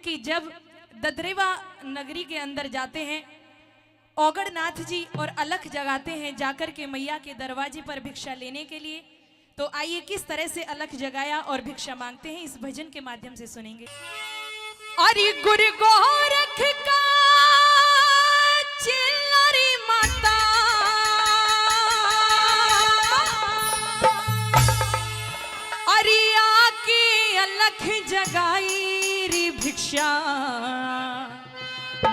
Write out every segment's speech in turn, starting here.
कि जब ददरेवा नगरी के अंदर जाते हैं, औगड़नाथ जी और अलख जगाते हैं जाकर के मैया के दरवाजे पर भिक्षा लेने के लिए। तो आइए किस तरह से अलख जगाया और भिक्षा मांगते हैं इस भजन के माध्यम से सुनेंगे। अरे गुरु गोरख का चिल्लारी माता, अरे आके अलख जगाई री भिक्षा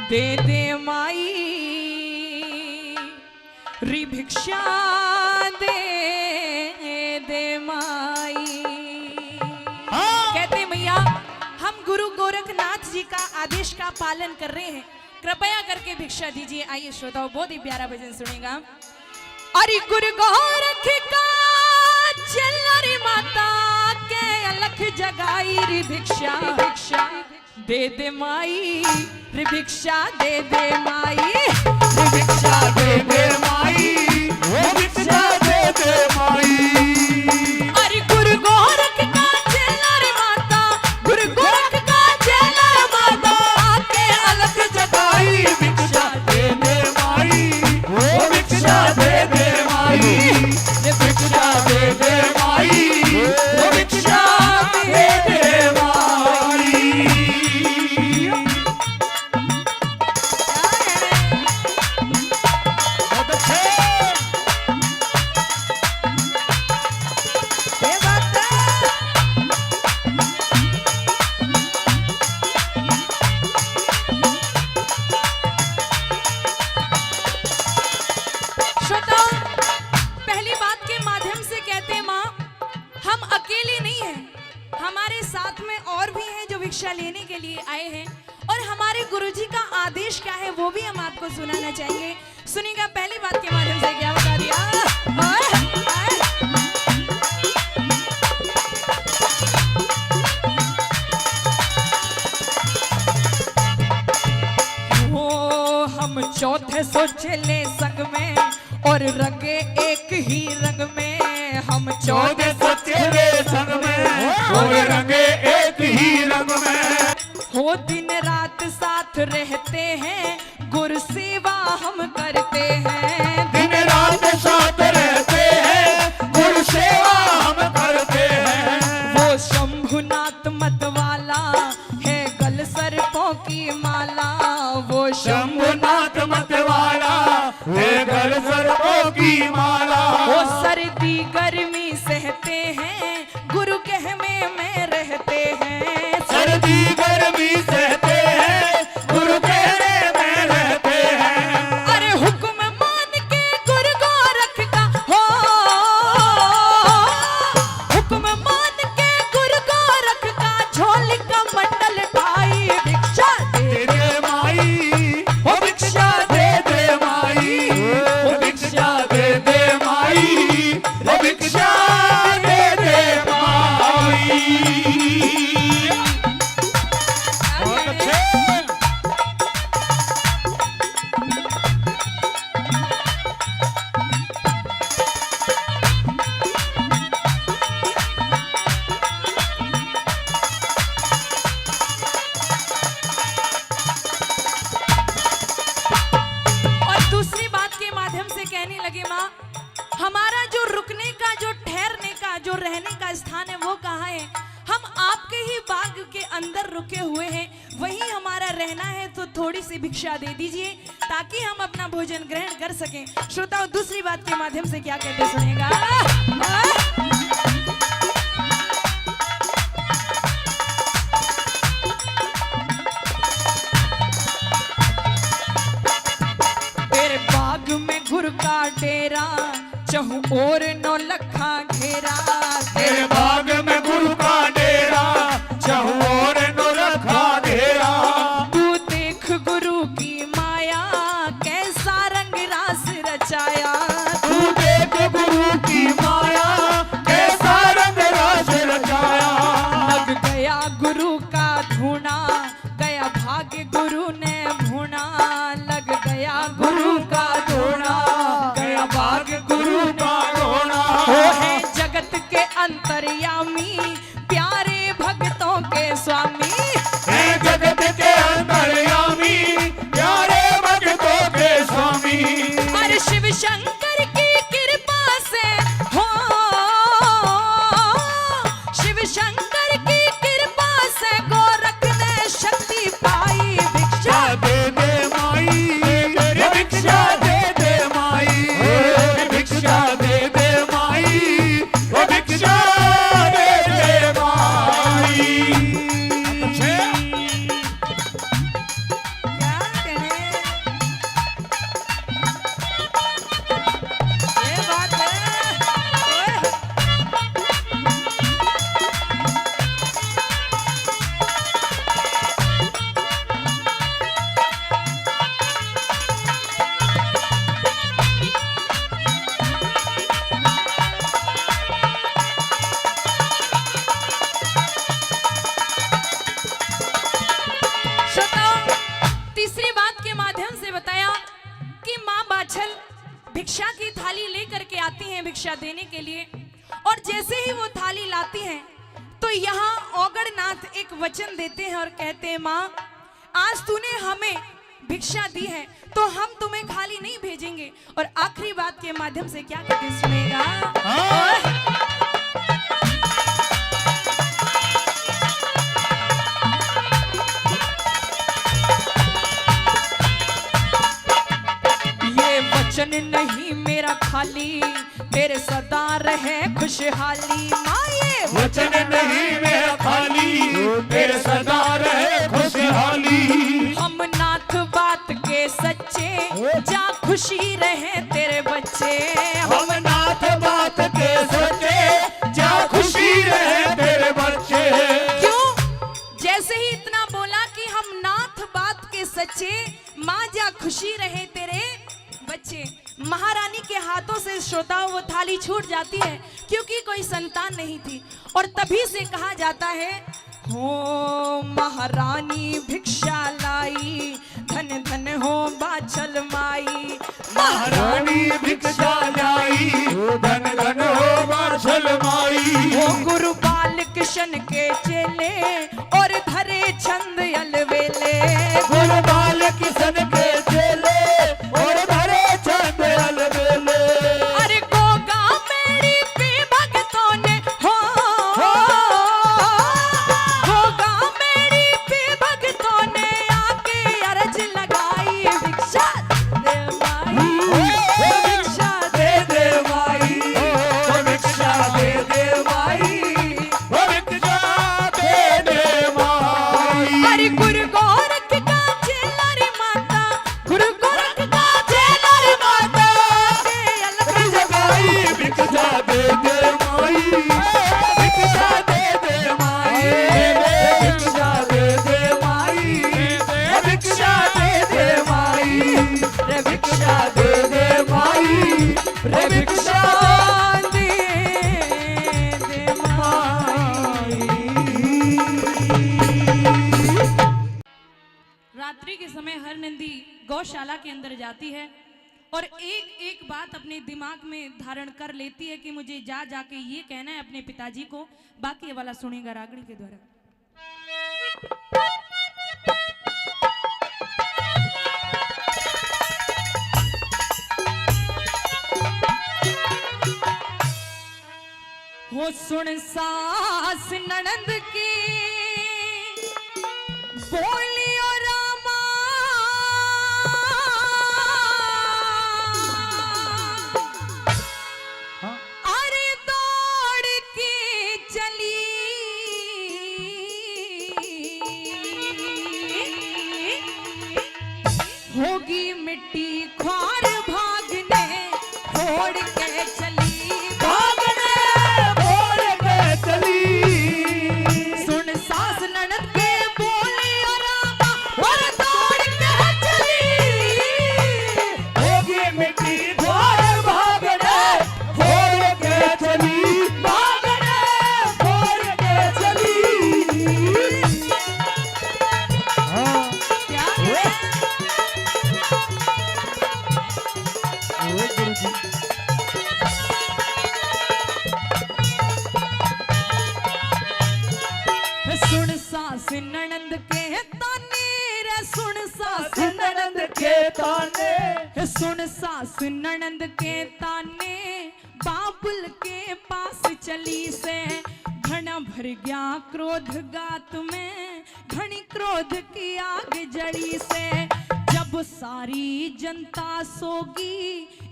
दे दे माई री भिक्षा दे दे माई। कहते मैया हम गुरु गोरखनाथ जी का आदेश का पालन कर रहे हैं, कृपया करके भिक्षा दीजिए। आइए श्रोताओं बहुत ही प्यारा भजन सुनेगा। अरे गुरु गोरख का चलरी माता के अलख जगाई री भिक्षा भिक्षा दे दे माई री भिक्षा दे दे माई री भिक्षा दे दे माई भिक्षा दे दे माई। अरे गुरु गोरख का चलरी माता, गुरु गोरख का चलरी माता आके अलख जगाई भिक्षा दे दे माई भिक्षा दे दे माई भिक्षा दे दे माई भिक्षा दे दे माई। लेने के लिए आए हैं और हमारे गुरुजी का आदेश क्या है वो भी हम आपको सुनाना चाहेंगे। सुनिएगा पहली बात के माध्यम से क्या बता दिया। ओ हम चौथे सो चले संग में और रंगे एक ही रंग में, हम चौथे सो चले संग में और रंगे एक ही रंग में। हो दिन रात साथ रहते हैं, गुरु सेवा हम करते हैं। दिन रात साथ रहते हैं, गुरु सेवा हम करते हैं। वो शंभुनाथ मत वाला है गल सर्पों की माला, वो शंभुनाथ मत वाला है गल सर्पों की माला। वो सर्दी गर्मी सहते हैं, गुरु कहमे में रहते हैं। सर्दी गर्मी सहते हैं, गुरु कहने में रहते हैं। अरे हुक्म मान के गुरु गोरख का हो, हुक्म मान के गुरु गोरख का झोली का मंडल ढाई भिक्षा दे दे माई ओ भिक्षा दे दे माई ओ भिक्षा दे दे माई ओ भिक्षा दे दे माई। कहने लगे माँ हमारा जो रुकने का, जो ठहरने का, जो रहने का स्थान है वो कहाँ है? हम आपके ही बाग के अंदर रुके हुए हैं, वहीं हमारा रहना है। तो थोड़ी सी भिक्षा दे दीजिए ताकि हम अपना भोजन ग्रहण कर सकें। श्रोताओं दूसरी बात के माध्यम से क्या कहते सुनेगा। तेरे बाग में गुरु का डेरा, चहु और नौ लखा घेरा। तेरे बाग में गुरु का डेरा, चहु और नौ लखा घेरा। तू देख गुरु की माया, कैसा रंग रास रचाया। तू देख गुरु की माया, कैसा रंग रास रचाया। लग गया गुरु का धूना, गया भाग्य गुरु ने भूना। लग गया गुरु का धूना, गया भाग्य गुरु का रोना। वो है जगत के अंतर्यामी, प्यारे भक्तों के स्वामी। है जगत आती हैं भिक्षा देने के लिए, और जैसे ही वो थाली लाती हैं तो यहाँ औगड़नाथ एक वचन देते हैं और कहते हैं, माँ आज तूने हमें भिक्षा दी है तो हम तुम्हें खाली नहीं भेजेंगे। और आखिरी बात के माध्यम से क्या कहते हैं सुनेगा। वचन नहीं मेरा खाली, तेरे सदा रहे खुशहाली। माँ ये वचन नहीं मेरा खाली, तेरे सदा रहे खुशहाली। हम नाथ बात के सच्चे, जा खुशी रहे तेरे बच्चे। हम नाथ बात के सच्चे, जा खुशी रहे तेरे बच्चे। क्यों? जैसे ही इतना बोला कि हम नाथ बात के सच्चे, माँ जा खुशी रहे तेरे बच्चे, महारानी के हाथों से श्रोताओं वो थाली छूट जाती है क्योंकि कोई संतान नहीं थी। और तभी से कहा जाता है, हो महारानी भिक्षा लाई, धन धन हो बाछल माई। महारानी भिक्षा लाई, धन धन हो बाछल माई। हो गुरु बाल कृष्ण के चेले, और धरे छंद अलवेले। गुरु बाल कृष्ण के चेले, और धरे छंद अलवेले। अरे गोगा मेरी पे भक्तों ने, हो गोगा मेरी पे भक्तों ने आके अरज लगाई, भिक्षा दे माई, भिक्षा दे दे माई, भिक्षा दे दे माई, भिक्षा दे दे माई। अरे गुरु गोरख का चेला रे माता, गुरु गोरख का चेला रे माता, के अलग जगाई भिक्षा दे दे माई, भिक्षा दे दे माई, भिक्षा दे दे माई, भिक्षा दे दे माई, रे भिक्षा दे दे माई, रे भिक्षा दे दे माई। रात्रि के समय हर नंदी गौशाला के अंदर जाती है और एक एक बात अपने दिमाग में धारण कर लेती है कि मुझे जा जाके ये कहना है अपने पिताजी को। बाकी ये वाला सुनेगा रागनी के द्वारा। हो सुन सास ननंद की बोलियो रामा, अरे दौड़ के चली, होगी मिट्टी ख्वार भागने छोड़ के चली, भागने छोड़ के चली। सुन सास ननद के बोलियो रामा, और दौड़ के चली, होगी मिट्टी ख्वार भागने छोड़ के चली, भागने छोड़ के चली। हाँ क्या है? सुन सास ननंद के ताने रे, सुन सास ननंद के ताने, सुन सास ननंद के ताने, बाबुल के पास चली से घना भर गया क्रोध गात में, घनी क्रोध की आग जड़ी से। जब सारी जनता सोगी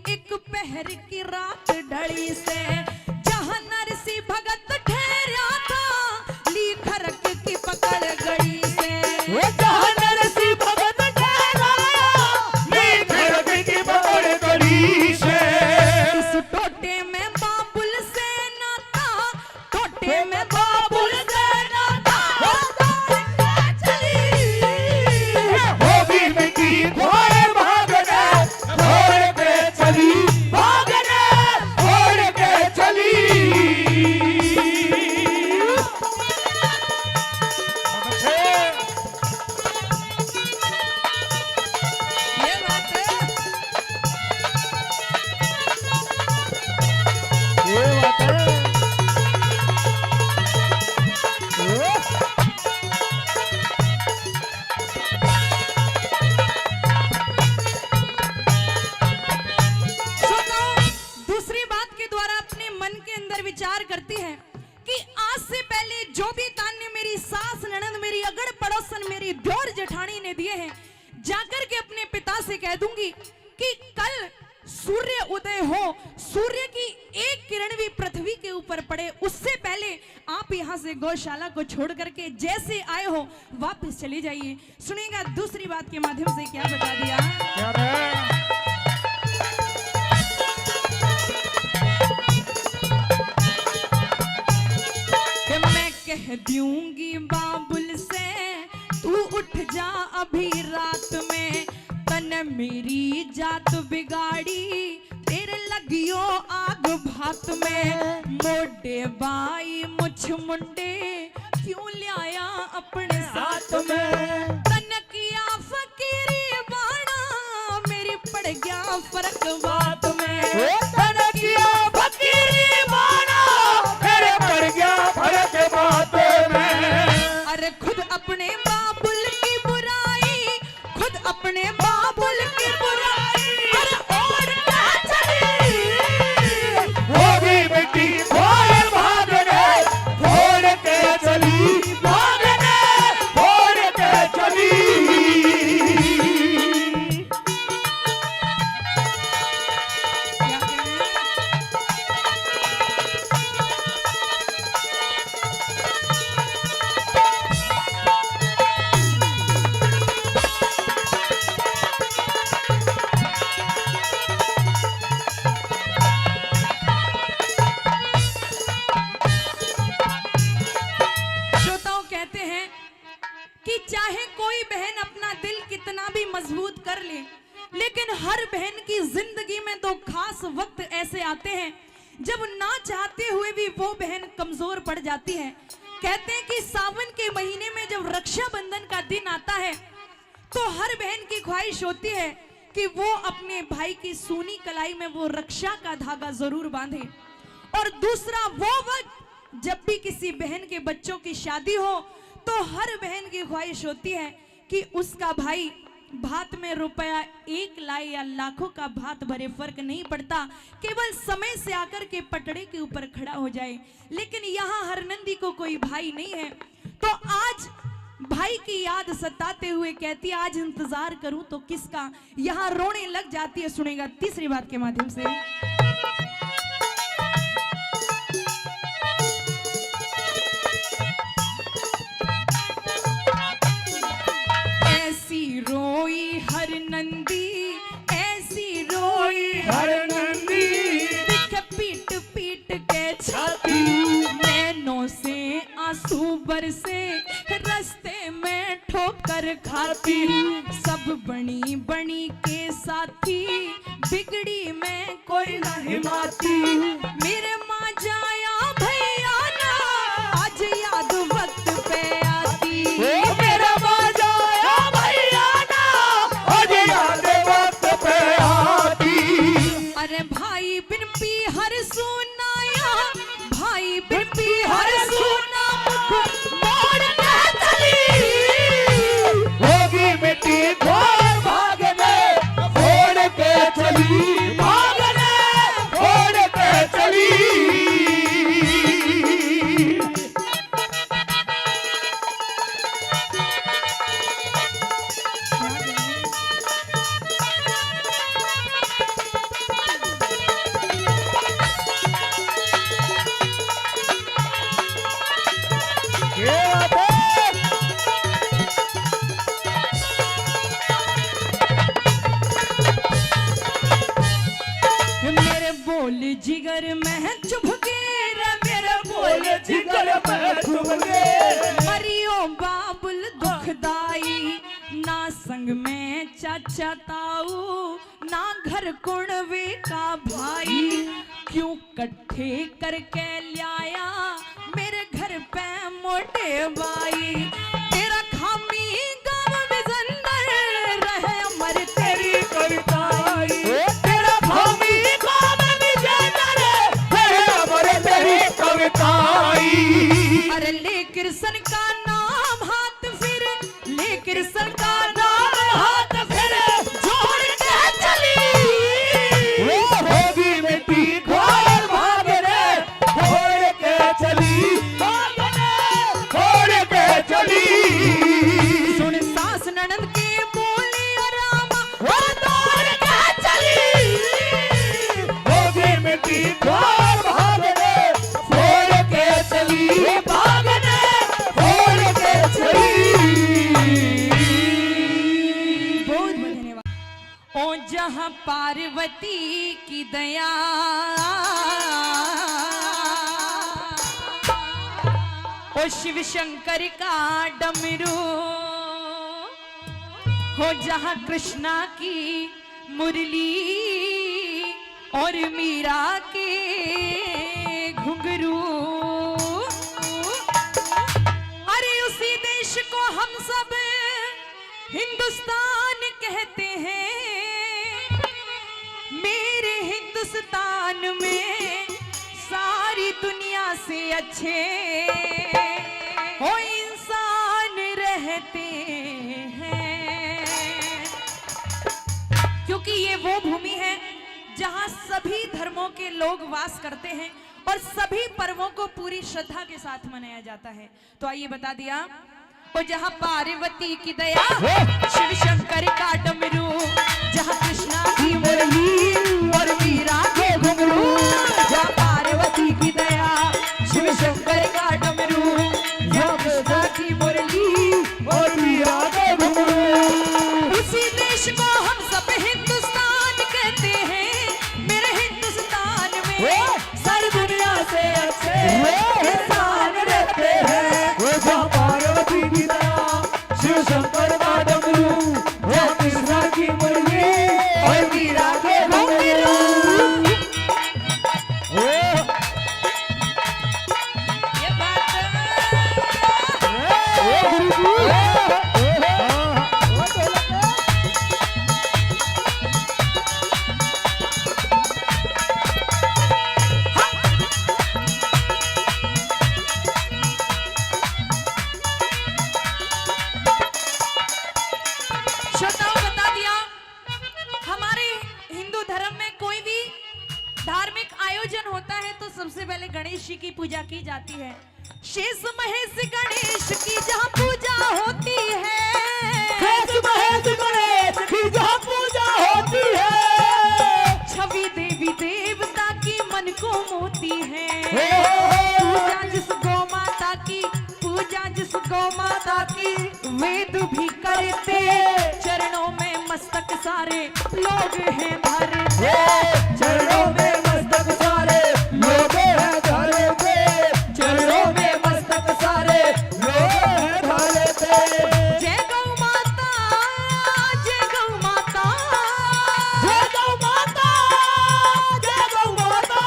एक पहर की रात ढड़ी से, जहां नरसी भगत ठहरा था ली खरक की पकड़ गई से। जहाँ नरसी भगत ठहराया, ली खरक की पकड़ गई से। इस टोटे में बाबुल से नाता, टोटे में बाबुल से नाता, चली होगी मिट्टी ख्वार भागने छोड़ के चली, भागने छोड़ के चली। दिए हैं, जाकर के अपने पिता से कह दूंगी कि कल सूर्य उदय हो, सूर्य की एक किरण भी पृथ्वी के ऊपर पड़े, उससे पहले आप यहाँ से गौशाला को छोड़ करके जैसे आए हो वापस चले जाइए। सुनिएगा दूसरी बात के माध्यम से क्या बता दिया। कि मैं कह दूंगी बाबुल से तू उठ जा अभी रात में, तन मेरी जात बिगाड़ी तेरे लगियो आग भात में, मोटे बाई मुछ मुंडे क्यों लाया अपने साथ में, तन किया फकीरी बाणा मेरी पड़ गया फर्क बात में, तन किया फकीरी बाणा मेरे पड़ गया फर्क बात में। अरे खुद अपने बाबुल की बुराई, खुद अपने बाबुल की बुराई, अरे और क्या चली होगी मिट्टी फोड़ भागने, फोड़ के चली भागने, फोड़ के चली। क्या कह रहे हैं? श्रोताओं कहते हैं कि चाहे कोई बहन अपना दिल कितना भी मजबूत कर ले, लेकिन हर बहन की जिंदगी में तो खास वक्त ऐसे आते हैं जब ना चाहते हुए भी वो बहन कमजोर पड़ जाती है। कहते हैं कि सावन के महीने में जब रक्षाबंधन का दिन आता है तो हर बहन की ख्वाहिश होती है कि वो अपने भाई की सूनी कलाई में वो रक्षा का धागा जरूर बांधे। और दूसरा वो वक्त जब भी किसी बहन के बच्चों की शादी हो तो हर बहन की ख्वाहिश होती है कि उसका भाई भात में रुपया 1 लाए या लाखों का भात भरे, फर्क नहीं पड़ता, केवल समय से आकर के पटड़े के ऊपर खड़ा हो जाए। लेकिन यहाँ हरनंदी को कोई भाई नहीं है, तो आज भाई की याद सताते हुए कहती है आज इंतजार करूं तो किसका, यहाँ रोने लग जाती है। सुनेगा तीसरी बात के माध्यम से। ऐसी रोई हर नंदी, ऐसी रोई हर नंदी दिख पीट पीट के छाती, नैनों से आंसू बरसे रास्ते में ठोकर खाती, सब बनी बनी के साथी बिगड़ी में कोई नहीं माती, मेरे माँ जाया भैया ना आज याद वक्त पे आती, मेरा बाजा आया भैया ना आज याद वक्त पे आती। अरे भाई बिन पी हर सुनाया, भाई बिन पी हर सुना मोड़ के चली, होगी मिट्टी फोड़ भागने, फोड़ के चली भागने, फोड़ के चली। मेरे बोल जिगर में चुभ के रे मेरे बोल जिगर में चुभ के, मरियो बाबुल दुखदाई, ना संग में चाचा ताऊ, ना घर कुणवे का भाई, क्यों कट्ठे करके लाया मेरे घर पे मोटे बाई, तेरा खामी गाँव में जंदर रहे अमर तेरी कविताई, तेरा भाभी काम में जाना है अमर तेरी कविताई। अरे ले कृष्ण का नाम हाथ फिर, ले कृष्ण का नाम हाथ फिर जोड़ के चली, होगी मिट्टी फोड़ भागने, फोड़ के चली भागने, फोड़ के चली। जहाँ पार्वती की दया, ओ शिव शंकर का डमरू, हो जहाँ कृष्णा की मुरली और मीरा के घुंघरू। अरे उसी देश को हम सब हिंदुस्तान कहते हैं। मेरे हिंदुस्तान में सारी दुनिया से अच्छे हो इंसान रहते हैं, क्योंकि ये वो भूमि है जहां सभी धर्मों के लोग वास करते हैं और सभी पर्वों को पूरी श्रद्धा के साथ मनाया जाता है। तो आइए बता दिया, और जहां पार्वती की दया, शिव शंकर का डमरू, जहां कृष्णा की मुरली और मीरा के घुंघरू। जहां पार्वती की दया, शिव शंकर का डमरू, जहां कृष्णा की मुरली और मीरा के घुंघरू। उसी देश को हम सब हिंदुस्तान कहते हैं। मेरे हिंदुस्तान में सारी दुनिया से अच्छे इंसान रहते हैं। जहाँ पार्वती की दया, शिव शंकर का डमरू, जहाँ कृष्णा की मुरली और मीरा के घुंघरू। ये बात श्रोताओं बता दिया, हमारे हिंदू धर्म में कोई भी धार्मिक आयोजन होता है तो सबसे पहले गणेश जी की पूजा की जाती है। शेष महेश गणेश की जहाँ पूजा होती है, शेष महेश गणेश की जहाँ पूजा होती है, छवि देवी देवता की मन को मोती है। पूजा जिस गौ माता की, पूजा जिस गौ माता की वेद भी करते, चरणों में मस्तक सारे लोग हैं धरते। चरणों में मस्तक सारे लोग हैं धरते, चरणों में मस्तक सारे लोग हैं धरते। जय गौ माता, जय गौ माता, जय गौ माता, जय गौ माता।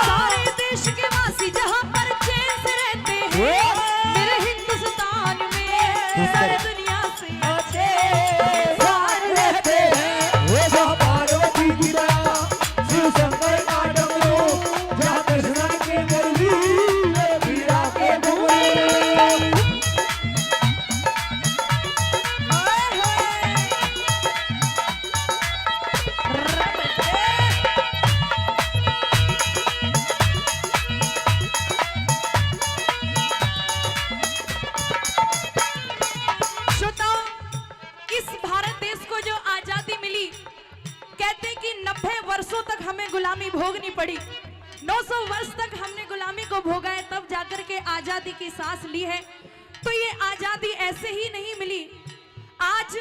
सारे देश के वासी जहाँ पर चैन से रहते हैं। मेरे हिंदुस्तान में सारी दुनिया से अच्छे इंसान रहते हैं। जहाँ पार्वती की दया, शिव शंकर का डमरू, जहाँ कृष्णा की मुरली, मीरा के घुंघरू। श्रोताओं, इस भारत देश को जो आजादी मिली, कहते हैं कि 90 वर्षों तक हमें गुलामी भोगनी पड़ी। 900 वर्ष तक हमने गुलामी को भोगा है, तब जाकर के आजादी की सांस ली है। तो ये आजादी ऐसे ही नहीं मिली। आज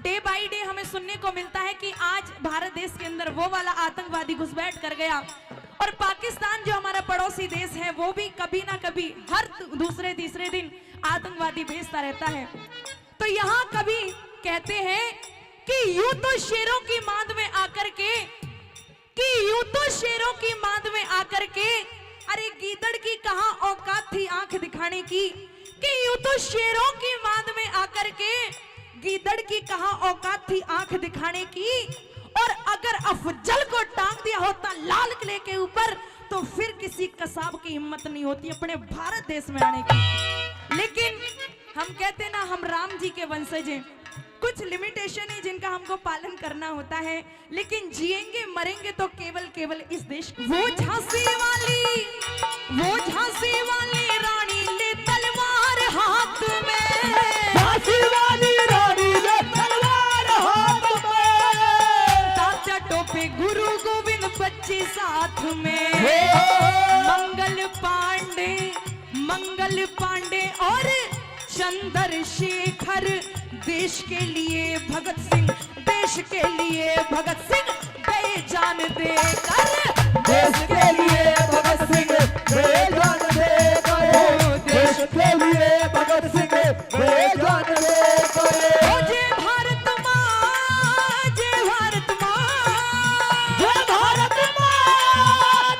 डे बाय डे हमें सुनने को मिलता है कि आज भारत देश के अंदर वो वाला आतंकवादी घुसपैठ कर गया, और पाकिस्तान जो हमारा पड़ोसी देश है वो भी कभी ना कभी हर दूसरे तीसरे दिन आतंकवादी भेजता रहता है। तो यहाँ कभी कहते हैं कि यूं तो शेरों की मांद में आकर के, कि यूं तो शेरों की मांद में आकर के, अरे गीदड़ की कहाँ औकात थी आंख दिखाने की। कि यूं तो शेरों की मांद में आकर के, गीदड़ की कहाँ औकात थी आंख दिखाने की। और अगर अफजल को टांग दिया होता लाल किले के ऊपर, तो फिर किसी कसाब की हिम्मत नहीं होती अपने भारत देश में आने की। लेकिन हम कहते ना, हम राम जी के वंशज हैं। कुछ लिमिटेशन है जिनका हमको पालन करना होता है, लेकिन जिएंगे मरेंगे तो केवल केवल इस देश। वो झांसी वाली, वो झांसी वाली रानी ले तलवार हाथ में, झांसी वाली रानी ले तलवार हाथ में, तात्या टोपे गुरु गोविंद बच्चे साथ में, मंगल पांडे और चंद्रशेखर, देश के लिए भगत सिंह, देश देश के लिए भगत सिंह गए जान देकर, देश के लिए भगत सिंह गए जान देकर, देश के लिए भगत सिंह गए जान देकर। जय भारत माँ, जय भारत माँ, जय भारत माँ,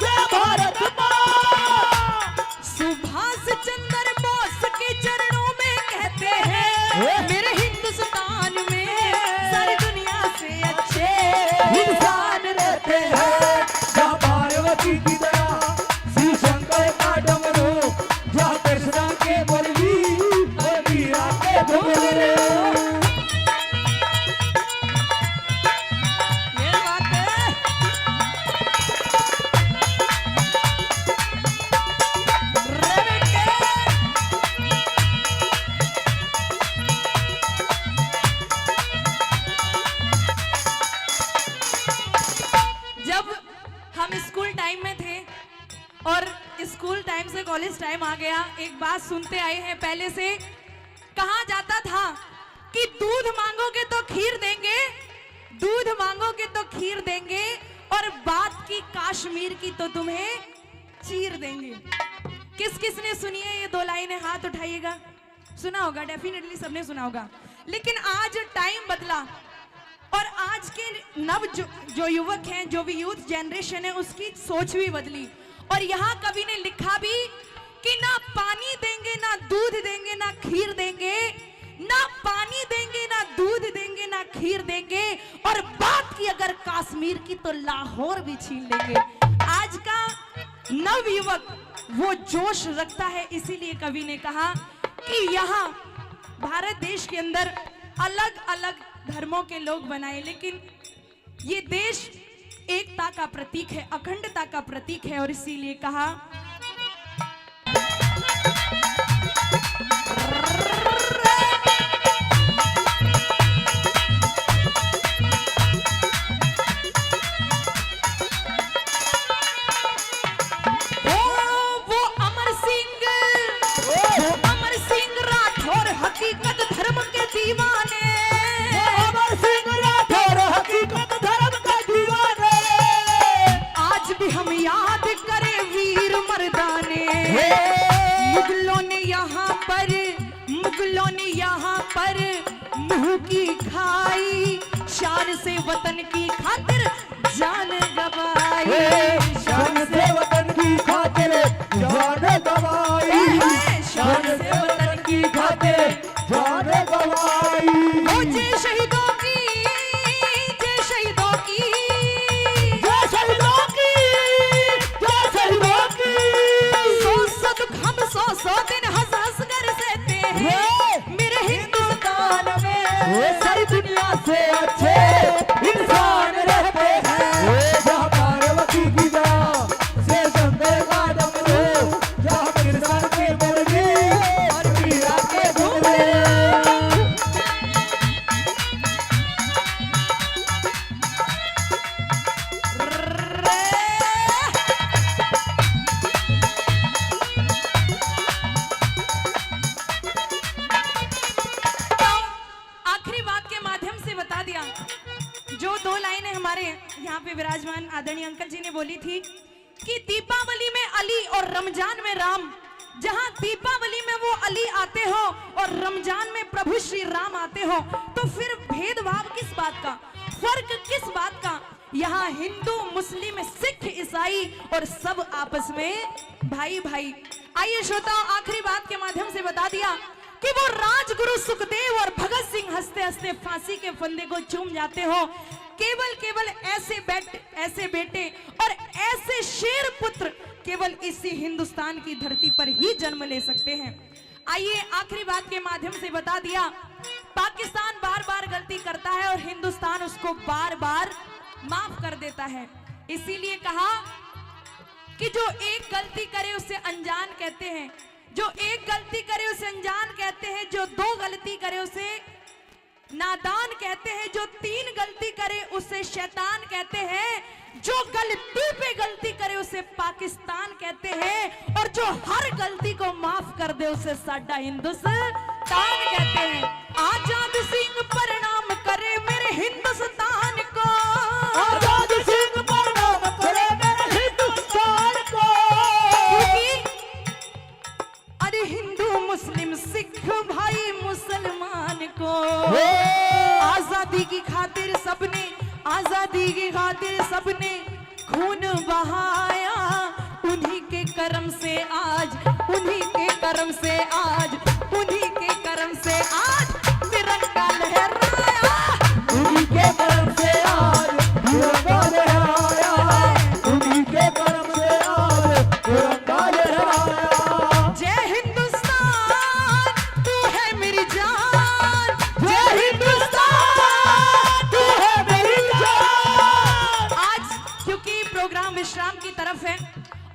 जय भारत माँ। सुभाष चंद्र बोस के चरणों में कहते हैं, मेरे हिंदुस्तान में सारी दुनिया से अच्छे इंसान रहते हैं। जहाँ पार्वती की तरह श्री शंकर का डमरू, जहाँ कृष्णा के मुरली और मीरा के घुंघरू। ये बात है। जब हम स्कूल टाइम में थे और स्कूल टाइम से कॉलेज टाइम आ गया, एक बात सुनते आए हैं पहले से, कहा जाता था कि दूध मांगोगे तो खीर देंगे, दूध मांगोगे तो खीर देंगे, और बात की कश्मीर की तो तुम्हें चीर देंगे। किस किस ने सुनी है ये दो लाइनें? हाथ उठाइएगा। सुना होगा, डेफिनेटली सबने सुना होगा। लेकिन आज टाइम बदला और आज के जो युवक हैं, जो भी यूथ जनरेशन है, उसकी सोच भी बदली। और यहाँ कवि ने लिखा भी कि ना पानी देंगे, ना दूध देंगे, ना खीर देंगे, ना पानी देंगे, ना दूध देंगे, ना खीर देंगे, और बात की अगर कश्मीर की तो लाहौर भी छीन लेंगे। आज का नव युवक वो जोश रखता है, इसीलिए कवि ने कहा कि यहाँ भारत देश के अंदर अलग अलग धर्मों के लोग बनाए, लेकिन ये देश एकता का प्रतीक है, अखंडता का प्रतीक है, और इसीलिए कहा वो अमर सिंह राठौर हकीकत धर्म के दीवाने, अमर सिंह राठौर हकीकत धर्म के दीवाने। आज भी हम याद करें वीर मर्दाने। मुगलों ने यहाँ पर मुंह की खाई, शान से वतन की खातिर जान गवाई, शान से वतन की खातिर जान गवाई, शान से वतन की खातिर जान गवाई। ओ जय शहीदों की, जय शहीदों की, जय शहीदों की, जय शहीदों की। सौ दुख हम सौ दिन हंस हंस कर सहते हैं, मेरे हिंदुस्तान में सारी दुनिया से अच्छे इंसान रहते हैं। जहाँ पार्वती की तरह से शंकर का डमरू, जहाँ कृष्णा के मुरली और मीरा के घुंघरू। आखिरी बात के माध्यम से बता दिया, जो दो लाइनें हमारे यहाँ पे विराजमान आदरणीय अंकल जी ने बोली थी कि दीपावली में अली और रमजान में राम, जहाँ दीपावली में वो अली आते हो और रमजान में प्रभु श्री राम आते हो, तो फिर भेदभाव किस बात का, फर्क किस बात का? यहाँ हिंदू, मुस्लिम, सिख, ईसाई और सब आपस में भाई भाई। आइए श्रोताओं, आखिरी बात के माध्यम से बता दिया कि वो राजगुरु सुखदेव और भगत सिंह हंसते हंसते फांसी के फंदे को चूम जाते हो। केवल ऐसे बेटे और ऐसे शेर पुत्र केवल इसी हिंदुस्तान की धरती पर ही जन्म ले सकते हैं। आइए आखिरी बात के माध्यम से बता दिया, पाकिस्तान बार बार गलती करता है और हिंदुस्तान उसको बार बार माफ कर देता है। इसीलिए कहा कि जो एक गलती करे उसे अनजान कहते हैं, जो एक गलती करे उसे अनजान कहते हैं, जो दो गलती करे उसे नादान कहते हैं, जो तीन गलती करे उसे शैतान कहते हैं, जो गलती पे गलती करे उसे पाकिस्तान कहते हैं, और जो हर गलती को माफ कर दे उसे साडा हिंदुस्तान कहते हैं। आजाद सिंह प्रणाम करे मेरे हिंदुस्तान खातिर सबने खून बहाया, उन्हीं के कर्म से आज, उन्हीं के कर्म से आज, उन्हीं के कर्म से आज तिरंगा लहराया, उन्हीं के कर्म से आज तिरंगा लहराया, उन्हीं के कर्म से आज तिरंगा लहराया। जय हिंदुस्तान तू है मेरी जान, जय हिंदुस्तान तू है मेरी जान। आज क्योंकि प्रोग्राम विश्राम की तरफ है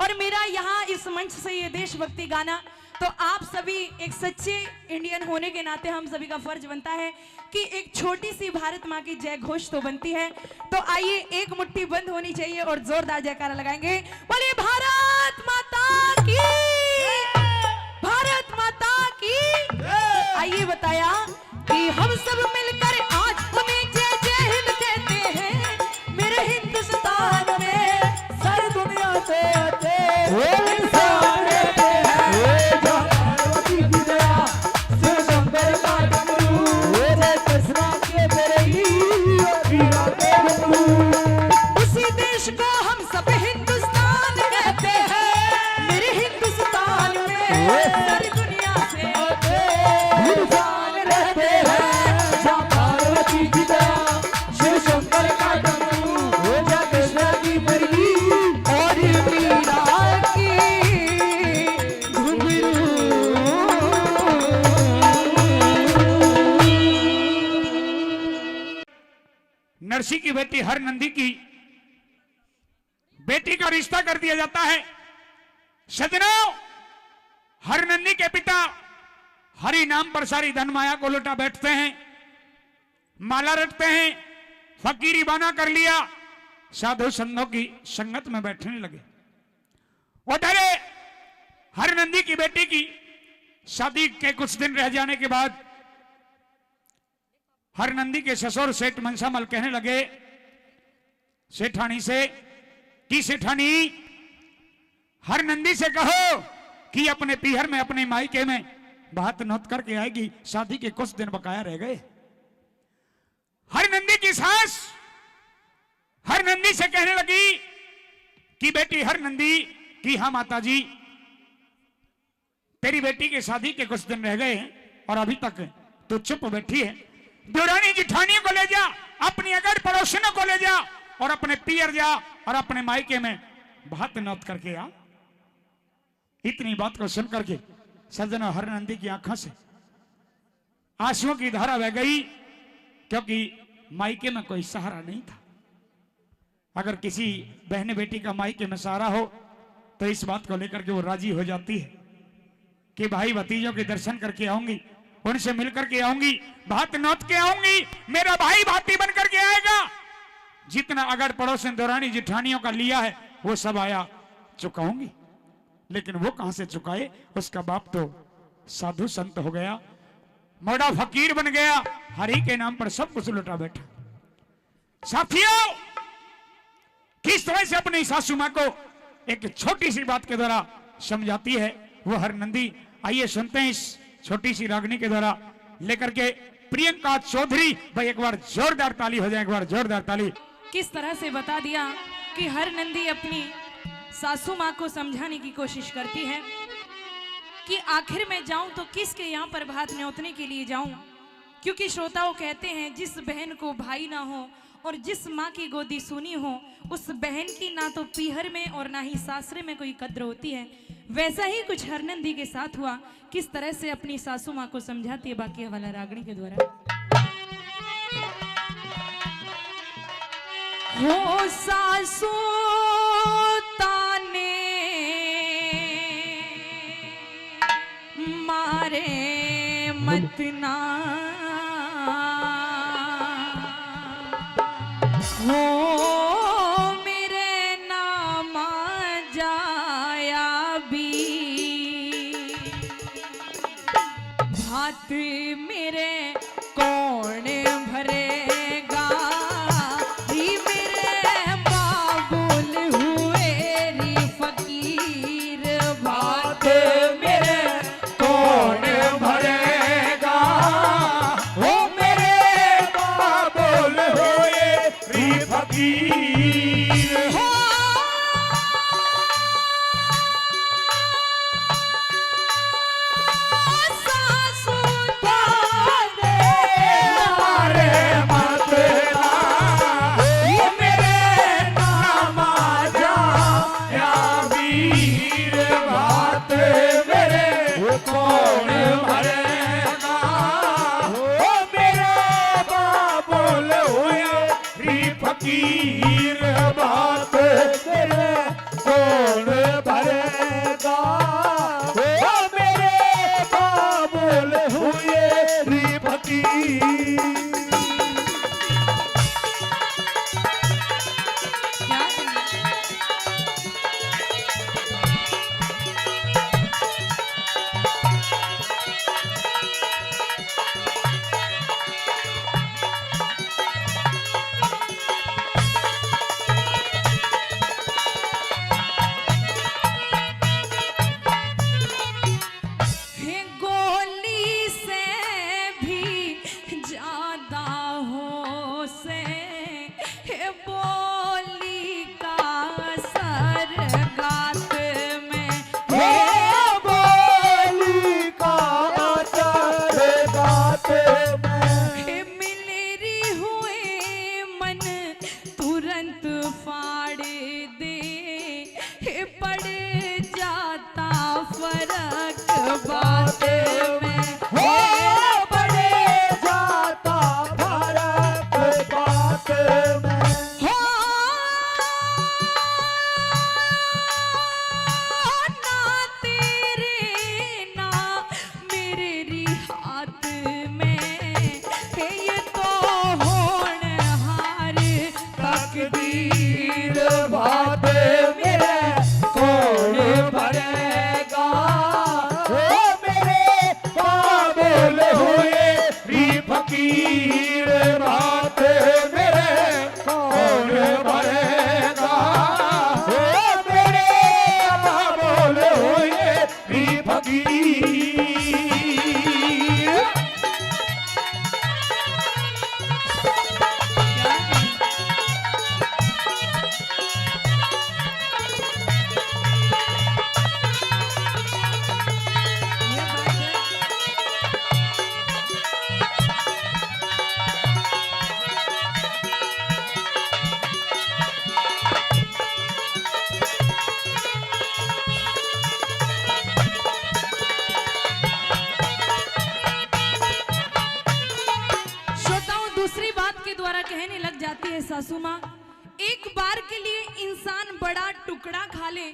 और मेरा यहाँ इस मंच से ये देशभक्ति गाना, तो आप सभी एक सच्चे इंडियन होने के नाते हम सभी का फर्ज बनता है कि एक छोटी सी भारत माँ की जय घोष तो बनती है। तो आइए एक मुट्ठी बंद होनी चाहिए और जोरदार जयकारा लगाएंगे। बोलिए भारत माता की, भारत माता की। आइए बताया कि हम सब मिलकर आज उन्हें जय जय हिंद कहते हैं। मेरे हिंदुस्तान में सारी दुनिया से आते इंसान रहते हैं, जहाँ पार्वती की दया शिव शंकर का डमरू, जय कृष्णा के तेरे ही वीरा के डमरू। उसी देश को हम सब हिंदुस्तान कहते हैं। मेरे हिंदुस्तान में सारी दुनिया से आते इंसान रहते हैं, जहाँ पार्वती की दया शिव शंकर का डमरू, जय कृष्णा की तेरी और वीरा की घुंघरू। नरसी की बेटी हर नंदी की बेटी का रिश्ता कर दिया जाता है। सजनों, हर नंदी के पिता हरि नाम पर सारी धन माया को लुटा बैठते हैं, माला रटते हैं, फकीरी बना कर लिया, साधु संतों की संगत में बैठने लगे। उधर हर नंदी की बेटी की शादी के कुछ दिन रह जाने के बाद हर नंदी के ससुर सेठ मनसामल कहने लगे सेठानी से कि सेठानी, हर नंदी से कहो कि अपने पीहर में अपने मायके में बात नोट करके आएगी, शादी के कुछ दिन बकाया रह गए। हर नंदी की सास हर नंदी से कहने लगी कि बेटी हर नंदी कि हाँ माता जी, तेरी बेटी की शादी के कुछ दिन रह गए हैं और अभी तक तो चुप बैठी है। देवरानी जिठानियों को ले जा, अपनी अगर पड़ोसियों को ले जा और अपने पियर जा और अपने मायके में बात नोट करके आ। इतनी बात को सुन करके सज्जन हर नंदी की आंखों से आंसुओं की धारा बह गई, क्योंकि मायके में कोई सहारा नहीं था। अगर किसी बहन बेटी का मायके में सहारा हो तो इस बात को लेकर के वो राजी हो जाती है कि भाई भतीजों के दर्शन करके आऊंगी, उनसे मिल करके आऊंगी, बात नोट के आऊंगी, मेरा भाई भाती बन करके आएगा। जितना अगर पड़ोसन दौरानी जिठानियों का लिया है वो सब आया चुकाऊंगी। लेकिन वो कहां से चुकाए, उसका बाप तो साधु संत हो गया, मोड़ा फकीर बन गया, हरि के नाम पर सब कुछ लुटा बैठा। साथियों, किस तरह से अपनी सासू मां को एक छोटी सी बात के द्वारा समझाती है वो हर नंदी, आइए सुनते हैं इस छोटी सी रागनी के द्वारा लेकर के प्रियंका चौधरी। भाई एक बार जोरदार ताली हो जाए, एक बार जोरदार ताली। किस तरह से बता दिया कि हर नंदी अपनी सासू माँ को समझाने की कोशिश करती है कि आखिर मैं जाऊं तो किसके यहाँ पर भात न्योतने के लिए जाऊं, क्योंकि श्रोताओं कहते हैं जिस बहन को भाई ना हो और जिस माँ की गोदी सुनी हो, उस बहन की ना तो पीहर में और ना ही सासरे में कोई कद्र होती है। वैसा ही कुछ हर नंदी के साथ हुआ। किस तरह से अपनी सासू माँ को समझाती है, बाकी वाला रागनी के द्वारा। हो सासू ताने मारे मत ना, हो मेरे नाम जाया भी, भात मेरे कौन भरेगा, ही मेरे बाबुल हुए री फकीर, भात मेरे कौन भरेगा, हो मेरे बाबुल होए री फकीर। फकीर बात तेरे कौन भरेगा ओ मेरे काबुल हुए री फकीर क्या हे गोली से भी ज्यादा हो से हे बोली का असर गात में हे बोली का असर गात में हे मिलेरी हुए मन तुरंत फाड़ दे हे पड़ जाता फर्क बात में हो बड़े जाता भारत बात में हो ना तेरे ना मेरे हाथ में हे ये तो होनहार तकदीर बात मेरे कौन भरेगा ओ मेरे काबुल हुए री फकीर बात मेरे कौन भरेगा ओ मेरे काबुल हुए री फकीर ये बात है। श्रोताओं, दूसरी बात के द्वारा कहने लग जाती है सासू माँ, एक बार के लिए इंसान बड़ा टुकड़ा खा ले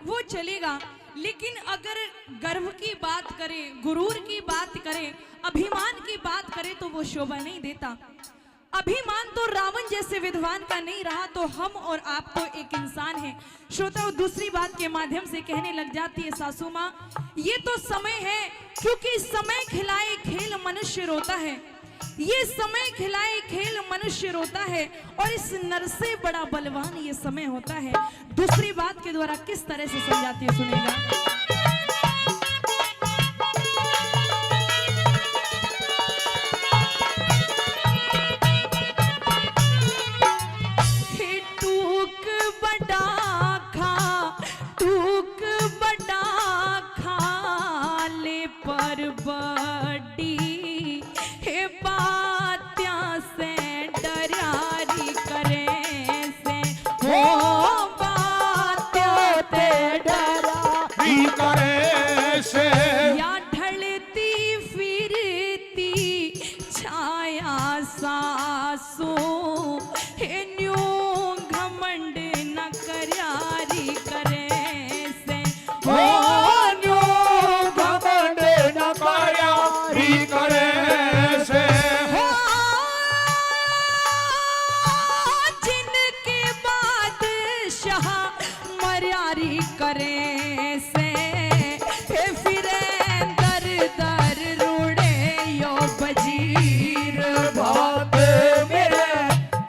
वो चलेगा, लेकिन अगर गर्व की बात करे, गुरूर की बात करे, अभिमान की बात करे तो वो शोभा नहीं देता। अभिमान तो रावण जैसे विद्वान का नहीं रहा तो हम और आप तो एक इंसान हैं। श्रोताओं, दूसरी बात के माध्यम से कहने लग जाती है सासू माँ, ये तो समय है क्योंकि समय खिलाए खेल मनुष्य रोता है, ये समय खिलाए खेल मनुष्य रोता है और इस नर से बड़ा बलवान ये समय होता है। दूसरी बात के द्वारा किस तरह से समझाती है सुनेगा। हे टूक बड़ा खा, टूक बड़ा खा ले पर बड़ी हे बात्या से डरारी करे से हो बात्या ते डरारी करे से या ढलती फिरती छाया सासू हे न्यू घमंड न करारी करे से हो न्यू घमंड न करारी करे से हो जिनके बादशाह मर्यारी करे से हे फिरे दर दर रूड़े यो बजीर बात मेरे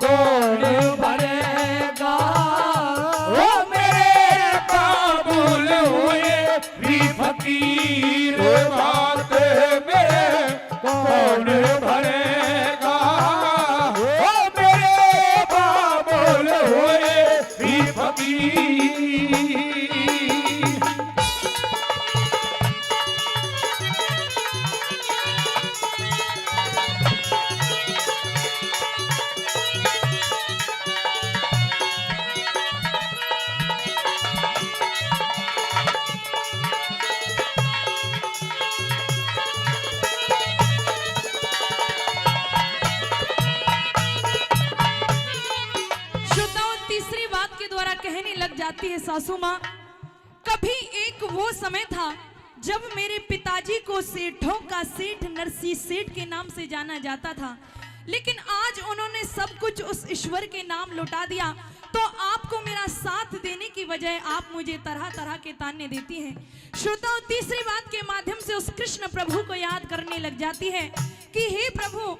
कौन भर लग जाती है सासू माँ। कभी एक वो समय था जब मेरे पिताजी को सेठों का सेठ नरसी सेठ के नाम से जाना जाता था, लेकिन आज उन्होंने सब कुछ उस ईश्वर के नाम लौटा दिया। तो आपको मेरा साथ देने की बजाय आप मुझे तरह तरह के ताने देती हैं। श्रोताओं, तीसरी बात के माध्यम से उस कृष्ण प्रभु को याद करने लग जाती है कि हे प्रभु,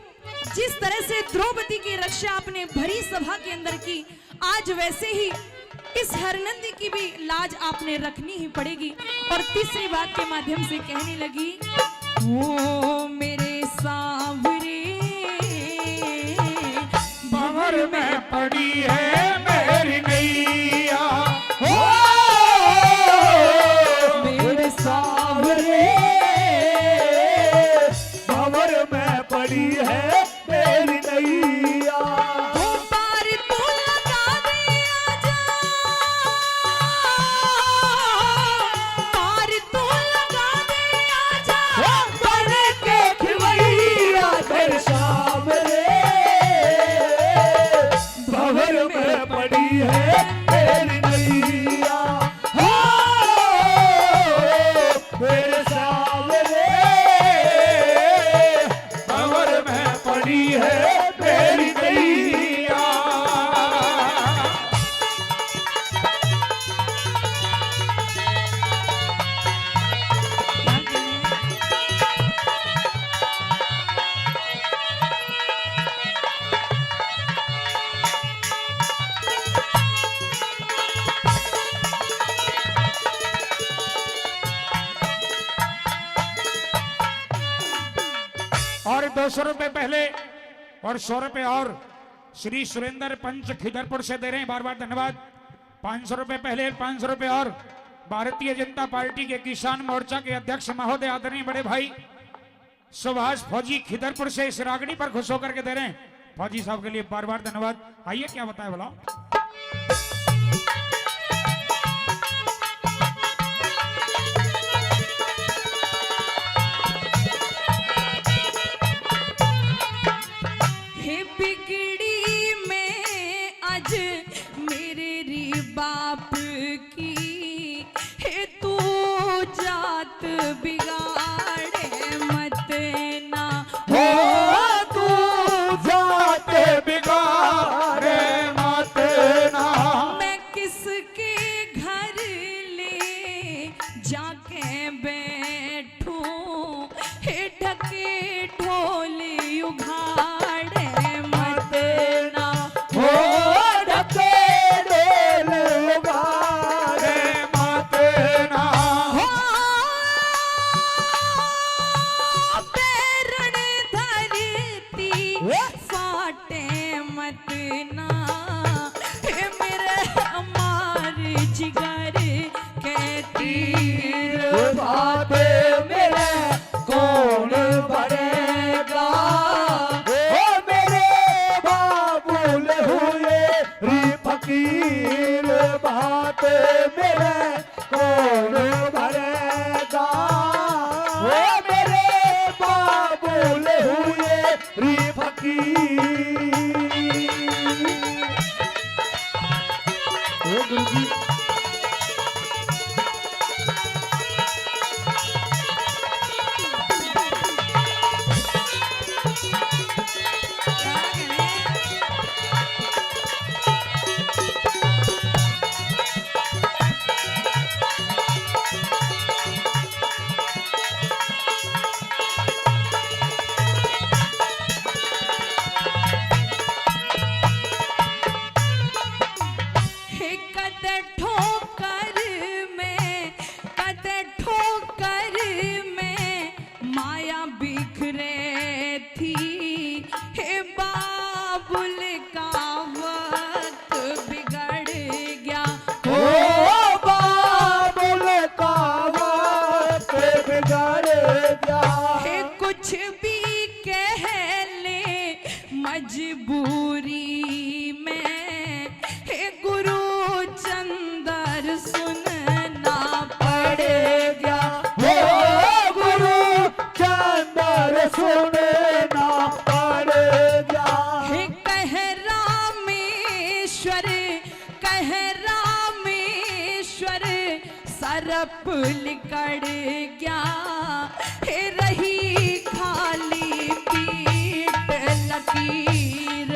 जिस तरह से द्रौपदी की रक्षा आपने भरी सभा के अंदर की, आज वैसे ही इस हरनंदी की भी लाज आपने रखनी ही पड़ेगी। और तीसरी बात के माध्यम से कहने लगी, ओ मेरे सांवरे भंवर में पड़ी है मेरी नैया, हो मेरे सांवरे भंवर में पड़ी है मेरी नैया। पार तू लगा दे आजा, पार तू लगा दे आजा, बन के खिवैया तेरे सांवरे भंवर में पड़ी है मेरी नैया। हो मेरे सांवरे भंवर में पड़ी है मेरी नैया। और 200 रुपए पहले और 100 रुपए और श्री सुरेंद्र पंच खिदरपुर से दे रहे हैं, बार बार धन्यवाद। 500 रुपए पहले, 500 रुपए और भारतीय जनता पार्टी के किसान मोर्चा के अध्यक्ष महोदय आदरणीय बड़े भाई सुभाष फौजी खिदरपुर से इस रागड़ी पर खुश होकर के दे रहे हैं। फौजी साहब के लिए बार बार धन्यवाद। आइए क्या बताए बोला। हे बिगड़ी में आज मेरे री बाप की, हे तू जात बिगाड़े मत ना, हो तू जाते बिगाड़े मत ना। मैं किसके घर ले जाके बैठूं, हे ढके ढोली उघाड़े मत ना, हो ढके ढोल उगाड़े मत ना। हो पैरण धरती फाटे मत ना, हे मेरे अमार जिगर के तीर बाते मेरे कौन भरेगा। ओ मेरे बाबुल हुए री फकीर बात मेरे कौन भरेगा। ओ मेरे बाबुल हुए री फकीर। ओ गुरुजी हे कद ठोकर में, कद ठोकर में माया बिखरे थी, हे बाबुल का वक्त बिगड़ गया। ओ बाबुल का वक्त बिगड़ गया। हे कुछ भी कह ले मजबूरी में, हे गुरु चंदर सुनना पड़ेगा। हो गुरु चंदर सुनना पड़ेगा। हे कह रामेश्वर, कह रामेश्वर जब लिकड़ गया हे रही खाली पीठ लकीर